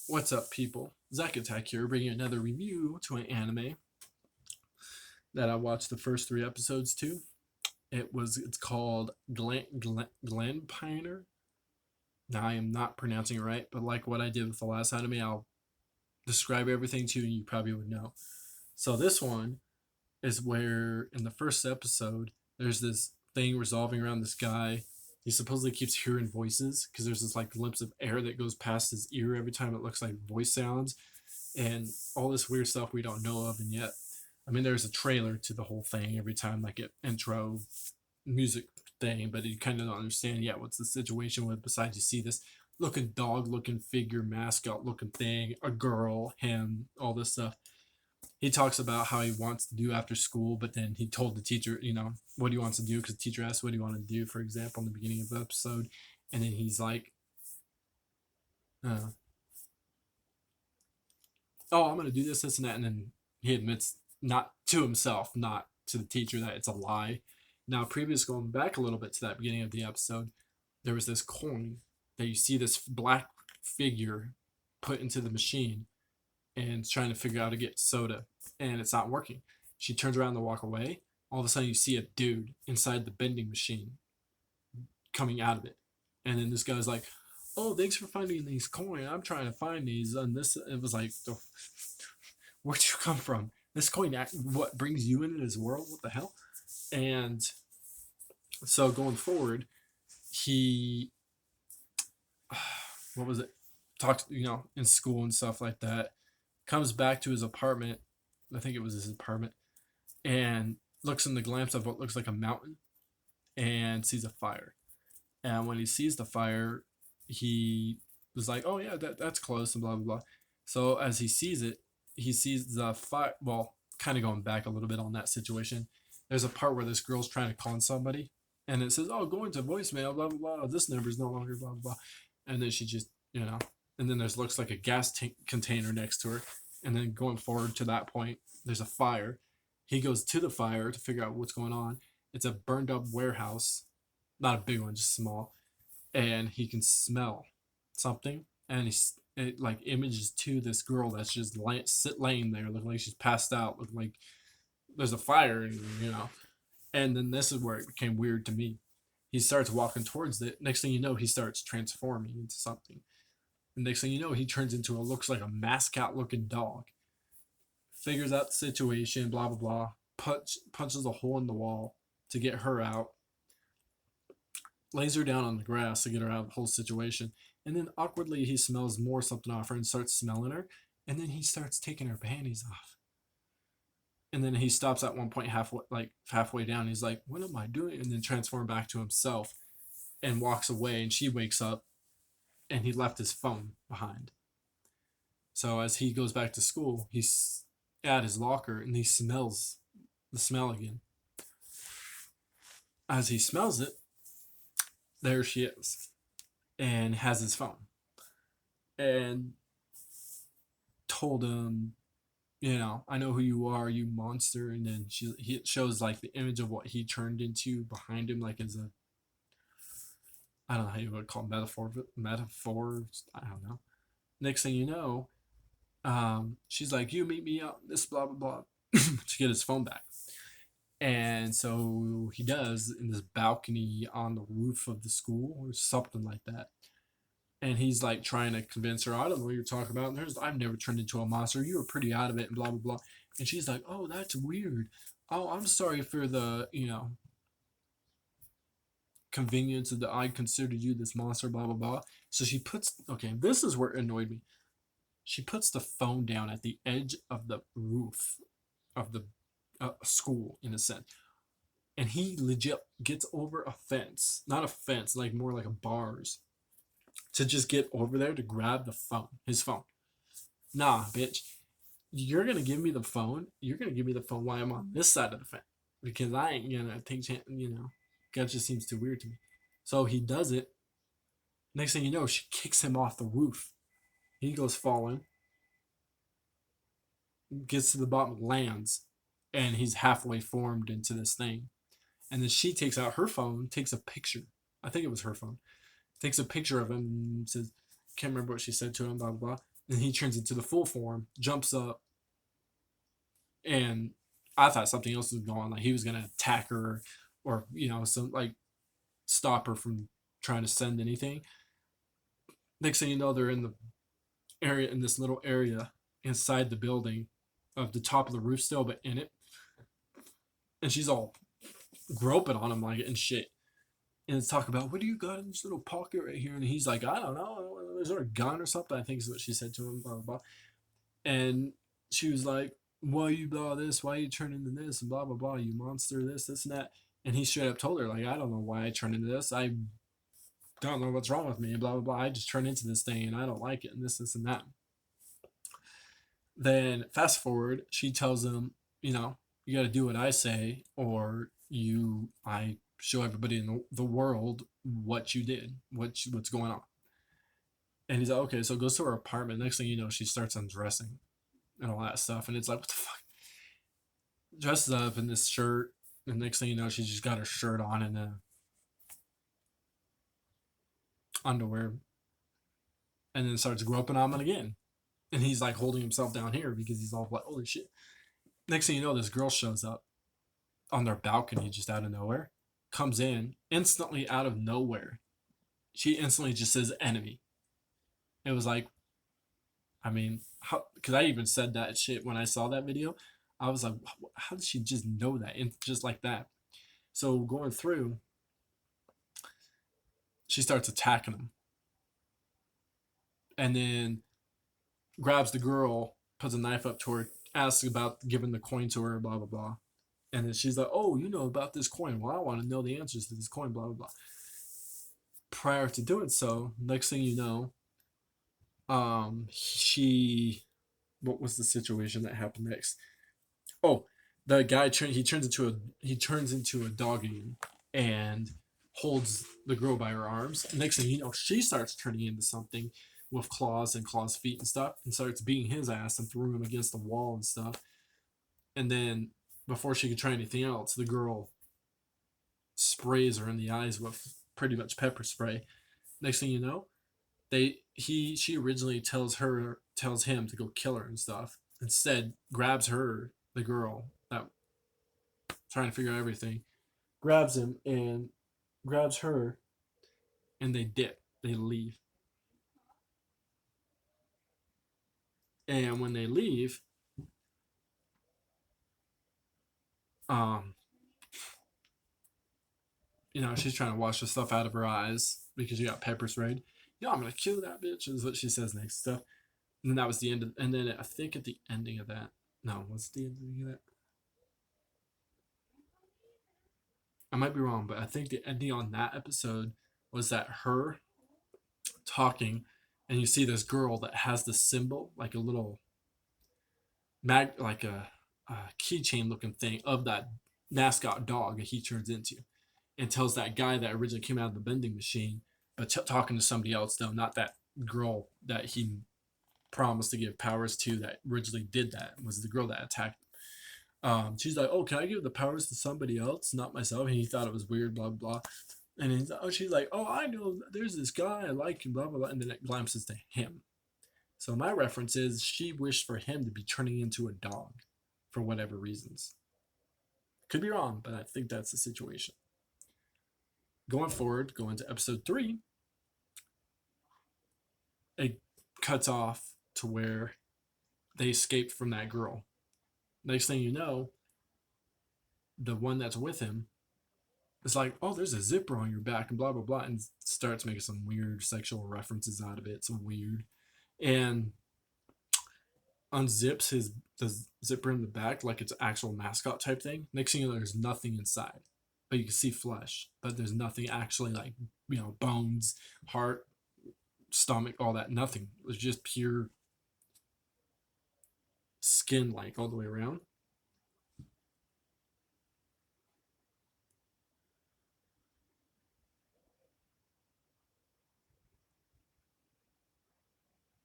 What's up, people? Zack Attack here, bringing another review to an anime that I watched the first 3 episodes to. It's called Glenpiner. Now I am not pronouncing it right, but like what I did with the last anime, I'll describe everything to you and you probably would know. So this one is where in the first episode there's this thing resolving around this guy. He supposedly keeps hearing voices because there's this like glimpse of air that goes past his ear every time it looks like voice sounds and all this weird stuff we don't know of. And yet, I mean, there's a trailer to the whole thing every time, like an intro music thing, but you kind of don't understand yet what's the situation with. Besides, you see this looking dog looking figure, mascot looking thing, a girl, him, all this stuff. He talks about how he wants to do after school, but then he told the teacher, what he wants to do, because the teacher asked what do you want to do, for example, in the beginning of the episode. And then he's like, oh, I'm going to do this, this, and that. And then he admits, not to himself, not to the teacher, that it's a lie. Now, previous, going back a little bit to that beginning of the episode, there was this coin that you see this black figure put into the machine and trying to figure out how to get soda, and it's not working. She turns around to walk away. All of a sudden, you see a dude inside the vending machine coming out of it. And then this guy's like, oh, thanks for finding these coins. I'm trying to find these. And this, it was like, where'd you come from? This coin, what brings you into this world? What the hell? And so going forward, he, what was it? Talked, in school and stuff like that. Comes back to his apartment. I think it was his apartment. And looks in the glimpse of what looks like a mountain and sees a fire. And when he sees the fire, he was like, oh, yeah, that's close and blah, blah, blah. So as he sees it, he sees the fire. Well, kind of going back a little bit on that situation. There's a part where this girl's trying to call somebody. And it says, oh, going to voicemail, blah, blah, blah. This number is no longer, blah, blah, blah. And then she just, and then there's looks like a gas tank container next to her. And then going forward to that point, there's a fire. He goes to the fire to figure out what's going on. It's a burned up warehouse, not a big one, just small. And he can smell something, and it like images to this girl that's just laying there, looking like she's passed out, looking like there's a fire, And then this is where it became weird to me. He starts walking towards it. Next thing you know, he starts transforming into something. And next thing you know, he turns into what looks like a mascot looking dog. Figures out the situation, blah, blah, blah. Punches a hole in the wall to get her out. Lays her down on the grass to get her out of the whole situation. And then awkwardly, he smells more something off her and starts smelling her. And then he starts taking her panties off. And then he stops at one point halfway down. He's like, what am I doing? And then transforms back to himself and walks away. And she wakes up. And he left his phone behind. So as he goes back to school, he's at his locker and he smells the smell again. As he smells it, there she is and has his phone. And told him, I know who you are, you monster. And then it shows like the image of what he turned into behind him, like as a, I don't know how you would call it, metaphor. I don't know. Next thing you know, she's like, you meet me up, this blah, blah, blah, to get his phone back. And so he does in this balcony on the roof of the school or something like that. And he's like trying to convince her, I don't know what you're talking about. And I've never turned into a monster. You were pretty out of it and blah, blah, blah. And she's like, oh, that's weird. Oh, I'm sorry for the, convenience that I considered you this monster, blah, blah, blah. So she this is where it annoyed me. She puts the phone down at the edge of the roof of the school, in a sense. And he legit gets over a fence, not a fence, like more like a bars, to just get over there to grab his phone. Nah, bitch. You're going to give me the phone? You're going to give me the phone while I'm on this side of the fence. Because I ain't going to take chance, That just seems too weird to me. So he does it. Next thing you know, she kicks him off the roof. He goes falling. Gets to the bottom, lands. And he's halfway formed into this thing. And then she takes out her phone, takes a picture. I think it was her phone. Takes a picture of him and says, can't remember what she said to him, blah, blah, blah. and he turns into the full form, jumps up, and I thought something else was going on, like he was gonna attack her, or some like stop her from trying to send anything. Next thing you know, they're in the area in this little area inside the building, of the top of the roof still, but in it, and she's all groping on him like and shit. And it's talk about, what do you got in this little pocket right here? And he's like, I don't know. Is there a gun or something? I think is what she said to him, blah, blah, blah. And she was like, why you blah this? Why you turn into this? And blah, blah, blah. You monster, this, and that. And he straight up told her, like, I don't know why I turned into this. I don't know what's wrong with me. And blah, blah, blah. I just turned into this thing and I don't like it. And this, and that. Then fast forward, she tells him, you got to do what I say, or I show everybody in the world what you did, what's going on. And he's like, okay, so goes to her apartment. Next thing you know, she starts undressing and all that stuff. And it's like, what the fuck? Dresses up in this shirt. And next thing you know, she's just got her shirt on and underwear. And then starts groping on him again. And he's like holding himself down here because he's all like, holy shit. Next thing you know, this girl shows up on their balcony just out of nowhere. Comes in instantly out of nowhere. She instantly just says enemy. It was like, I mean, because I even said that shit when I saw that video. I was like, how did she just know that? And just like that. So going through, she starts attacking him. And then grabs the girl, puts a knife up to her, asks about giving the coin to her, blah, blah, blah. And then she's like, oh, you know about this coin. Well, I want to know the answers to this coin, blah, blah, blah. Prior to doing so, next thing you know, what was the situation that happened next? Oh, the guy he turns into a dog again and holds the girl by her arms. Next thing you know, she starts turning into something with claws feet and stuff, and starts beating his ass and throwing him against the wall and stuff. And then before she could try anything else, the girl sprays her in the eyes with pretty much pepper spray. Next thing you know, she originally tells him to go kill her and stuff. Instead, grabs her, the girl that trying to figure out everything, grabs him and grabs her, and they dip. They leave. And when they leave, um, she's trying to wash the stuff out of her eyes because she got pepper sprayed. I'm gonna kill that bitch is what she says next stuff. And then that was the end of, and then I think at the ending of that, no, what's the ending of that? I might be wrong, but I think the ending on that episode was that her talking, and you see this girl that has the symbol, like a little like a keychain looking thing of that mascot dog that he turns into, and tells that guy that originally came out of the vending machine, but talking to somebody else though, not that girl that he promised to give powers to that originally did that, was the girl that attacked. She's like, oh, can I give the powers to somebody else, not myself? And he thought it was weird, blah, blah. And she's like, oh, I know, there's this guy, I like him, blah, blah, blah. And then it glimpses to him. So my reference is she wished for him to be turning into a dog for whatever reasons. Could be wrong, but I think that's the situation. Going forward, going to episode 3, it cuts off to where they escaped from that girl. Next thing you know, the one that's with him is like, oh, there's a zipper on your back and blah, blah, blah, and starts making some weird sexual references out of it. It's weird. And unzips the zipper in the back like it's an actual mascot type thing. Next thing you know, there's nothing inside. But you can see flesh, but there's nothing actually like, bones, heart, stomach, all that. Nothing. It was just pure skin, like all the way around.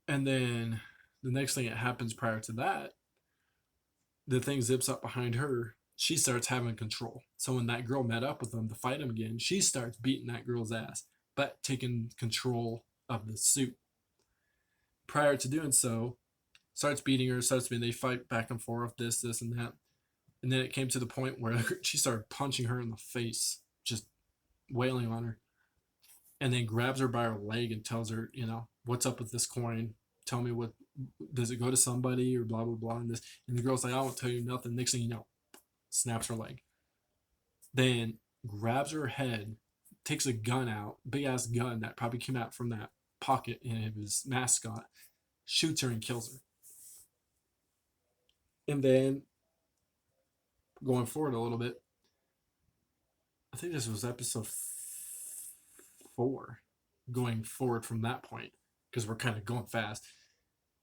And then the next thing that happens prior to that, the thing zips up behind her. She starts having control. So when that girl met up with him to fight him again, she starts beating that girl's ass, but taking control of the suit. prior to doing so, starts beating her, starts being, they fight back and forth, this, and that. And then it came to the point where she started punching her in the face, just wailing on her. And then grabs her by her leg and tells her, what's up with this coin? Tell me, what does it go to somebody, or blah blah blah. And the girl's like, I won't tell you nothing. Next thing you know, snaps her leg. Then grabs her head, takes a gun out, big ass gun that probably came out from that pocket in his mascot, shoots her and kills her. And then going forward a little bit, I think this was episode 4. Going forward from that point, because we're kind of going fast.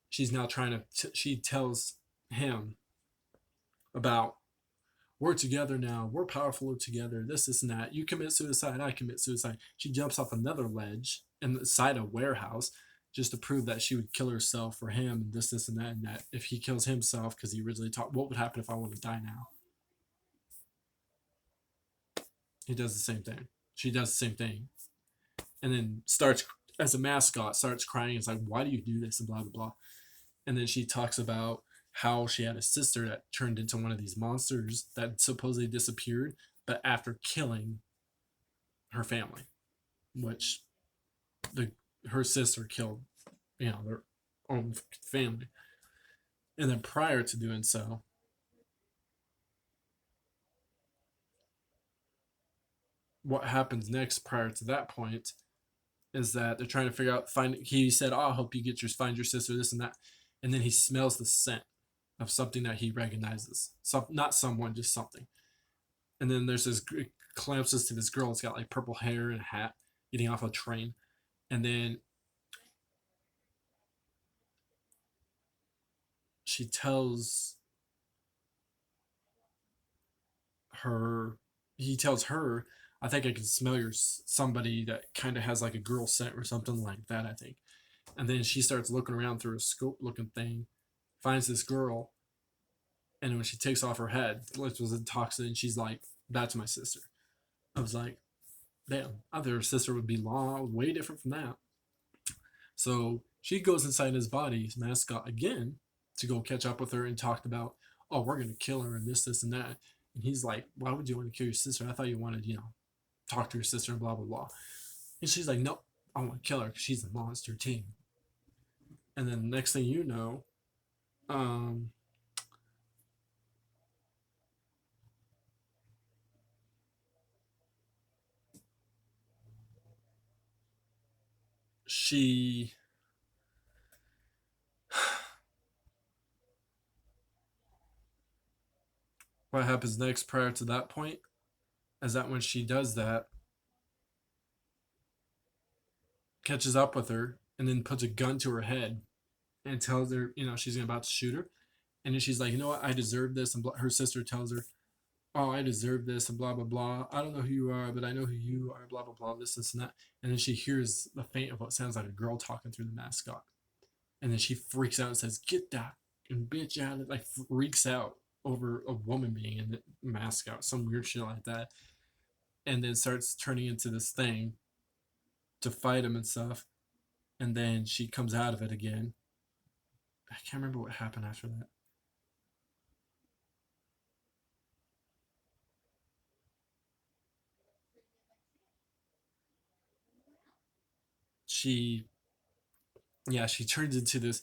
She's now trying to. She tells him about, we're together now. We're powerful together. This, and that. You commit suicide. I commit suicide. She jumps off another ledge inside a warehouse just to prove that she would kill herself for him. This, and that, and that. If he kills himself, because he originally talked, what would happen if I want to die now? He does the same thing. She does the same thing. And then starts, as a mascot, starts crying. It's like, why do you do this? And blah, blah, blah. And then she talks about how she had a sister that turned into one of these monsters that supposedly disappeared, but after killing her family, which her sister killed, their own family. And then prior to doing so, what happens next prior to that point is that they're trying to figure out, he said, I hope you find your sister, this and that. And then he smells the scent of something that he recognizes. Not someone, just something. And then there's this, glimpses to this girl. It's got like purple hair and a hat, getting off a train. And then she tells her, he tells her, I think I can smell somebody that kind of has like a girl scent or something like that, I think. And then she starts looking around through a scope looking thing, finds this girl, and when she takes off her head, which was a toxin, and she's like, that's my sister. I was like, damn, I thought her sister would be way different from that. So she goes inside his body, his mascot, again, to go catch up with her and talked about, oh, we're going to kill her and this, and that. And he's like, why would you want to kill your sister? I thought you wanted, talk to your sister and blah, blah, blah. And she's like, no, I want to kill her because she's a monster team. And then the next thing you know, she what happens next prior to that point is that when she does that, catches up with her and then puts a gun to her head and tells her, she's about to shoot her. And then she's like, you know what, I deserve this. And her sister tells her, oh, I deserve this, and blah, blah, blah. I don't know who you are, but I know who you are, blah, blah, blah, this, and that. And then she hears the faint of what sounds like a girl talking through the mascot. And then she freaks out and says, get that and bitch out. Like, freaks out over a woman being in the mascot, some weird shit like that. And then starts turning into this thing to fight him and stuff. And then she comes out of it again. I can't remember what happened after that. She turns into this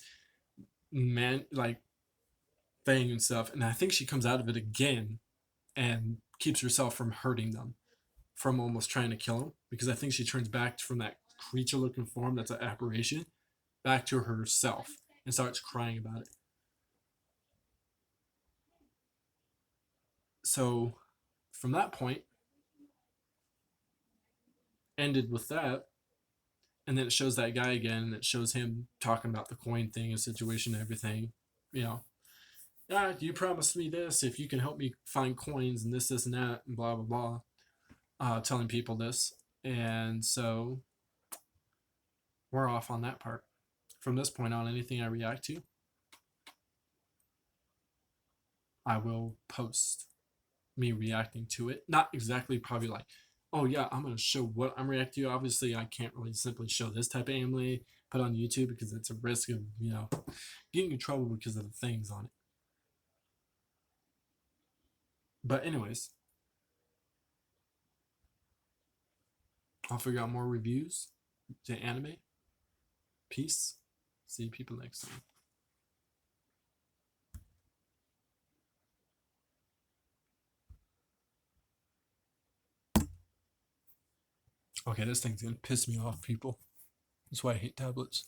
man, like, thing and stuff. And I think she comes out of it again and keeps herself from hurting them, from almost trying to kill him. Because I think she turns back from that creature looking form that's an apparition back to herself and starts crying about it. So from that point, ended with that. And then it shows that guy again, and it shows him talking about the coin thing and situation and everything. You promised me this if you can help me find coins and this, and that, and blah, blah, blah. Telling people this. And so we're off on that part. From this point on, anything I react to, I will post me reacting to it. Not exactly probably like, oh yeah, I'm going to show what I'm reacting to. Obviously, I can't really simply show this type of anime put on YouTube because it's a risk of, getting in trouble because of the things on it. But anyways, I'll figure out more reviews to anime. Peace. See people next time. Okay, this thing's gonna piss me off, people. That's why I hate tablets.